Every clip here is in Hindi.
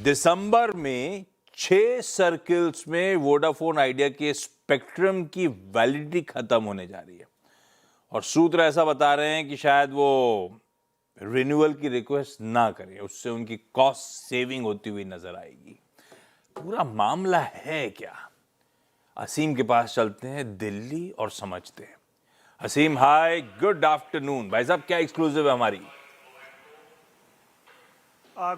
दिसंबर में 6 सर्किल्स में वोडाफोन आइडिया के स्पेक्ट्रम की वैलिडिटी खत्म होने जा रही है और सूत्र ऐसा बता रहे हैं कि शायद वो रिन्यूअल की रिक्वेस्ट ना करें, उससे उनकी कॉस्ट सेविंग होती हुई नजर आएगी। पूरा मामला है क्या? असीम के पास चलते हैं दिल्ली और समझते हैं। असीम, हाय, गुड आफ्टरनून। भाई साहब, क्या एक्सक्लूसिव है हमारी?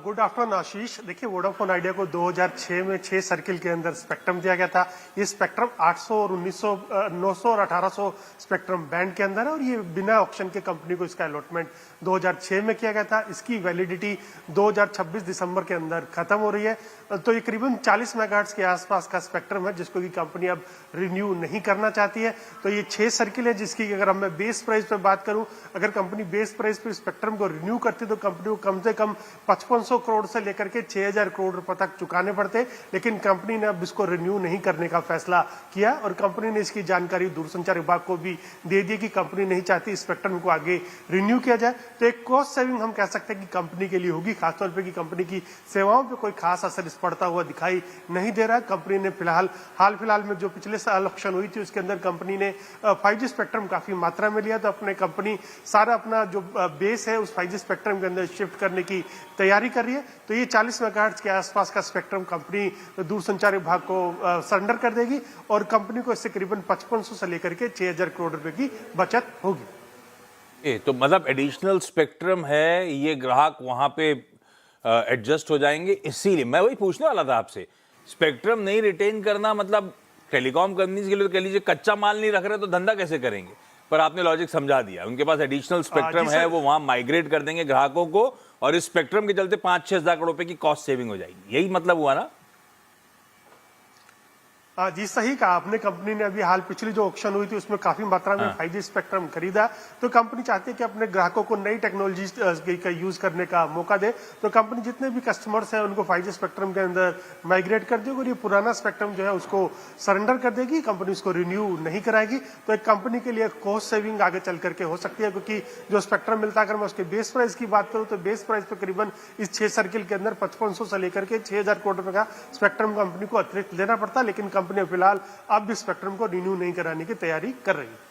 गुड आफ्टरनून आशीष। देखिए, वोडाफोन आइडिया को 2006 में 6 सर्किल के अंदर स्पेक्ट्रम दिया गया था। ये स्पेक्ट्रम 800 और 1900 900 और 1800 स्पेक्ट्रम बैंड के अंदर है और ये बिना ऑक्शन के कंपनी को इसका अलॉटमेंट 2006 में किया गया था। इसकी वैलिडिटी 2026 दिसंबर के अंदर खत्म हो रही है। तो ये करीबन 40 मेगाहर्ट्ज के आसपास का स्पेक्ट्रम है जिसको की कंपनी अब रिन्यू नहीं करना चाहती है। तो ये 6 सर्किल है जिसकी अगर मैं बेस प्राइस पे बात करूं, अगर कंपनी बेस प्राइस पे स्पेक्ट्रम को रिन्यू करती तो कंपनी को कम से कम 5500 करोड़ से लेकर के 6000 करोड़ रुपए तक चुकाने पड़ते, लेकिन कंपनी ने अब इसको रिन्यू नहीं करने का फैसला किया और कंपनी ने इसकी जानकारी दूरसंचार विभाग को भी दे दी कि कंपनी नहीं चाहती स्पेक्ट्रम को आगे रिन्यू किया जाए। तो एक कॉस्ट सेविंग हम कह सकते हैं कि कंपनी के लिए होगी, खासतौर पर कि कंपनी की सेवाओं पर कोई खास असर पड़ता हुआ दिखाई नहीं दे रहा है। कंपनी ने हाल फिलहाल में जो पिछले साल ऑक्शन हुई थी उसके अंदर कंपनी ने 5G स्पेक्ट्रम काफी मात्रा में लिया, तो अपने कंपनी सारा अपना जो बेस है उस 5G स्पेक्ट्रम के अंदर शिफ्ट करने की तैयारी कर रही है। तो ये 40 मेगाहर्ट्ज के आसपास का स्पेक्ट्रम कंपनी दूरसंचार विभाग को सरेंडर कर देगी और कंपनी को इससे करीबन 5500 से लेकर के 6000 करोड़ रुपए की बचत होगी। तो मतलब एडिशनल स्पेक्ट्रम है, ये ग्राहक वहां पे एडजस्ट हो जाएंगे। इसीलिए मैं वही पूछने वाला था आपसे, स्पेक्ट्रम नहीं रिटेन करना मतलब टेलीकॉम कंपनीज के लिए तो कह लीजिए कच्चा माल नहीं रख रहे तो धंधा कैसे करेंगे, पर आपने लॉजिक समझा दिया। उनके पास एडिशनल स्पेक्ट्रम है, वो वहां माइग्रेट कर देंगे ग्राहकों को और इस स्पेक्ट्रम के चलते 5-6 हजार करोड़ रुपए की कॉस्ट सेविंग हो जाएगी। यही मतलब हुआ ना? जी सही कहा आपने। कंपनी ने अभी हाल पिछली जो ऑक्शन हुई थी उसमें काफी मात्रा में 5G स्पेक्ट्रम खरीदा, तो कंपनी चाहती है कि अपने ग्राहकों को नई टेक्नोलॉजी का यूज करने का मौका दे। तो कंपनी जितने भी कस्टमर्स हैं उनको 5G स्पेक्ट्रम के अंदर माइग्रेट कर देगी और ये पुराना स्पेक्ट्रम जो है उसको सरेंडर कर देगी, कंपनी उसको रिन्यू नहीं कराएगी। तो एक कंपनी के लिए कॉस्ट सेविंग आगे चल करके हो सकती है, क्योंकि जो स्पेक्ट्रम मिलता है, अगर मैं उसके बेस प्राइस की बात करूं तो बेस प्राइस पे करीबन इस 6 सर्किल के अंदर 5500 से लेकर के 6000 करोड़ रुपए का स्पेक्ट्रम कंपनी को अतिरिक्त लेना पड़ता है, लेकिन कंपनी फिलहाल अब भी स्पेक्ट्रम को रिन्यू नहीं कराने की तैयारी कर रही है।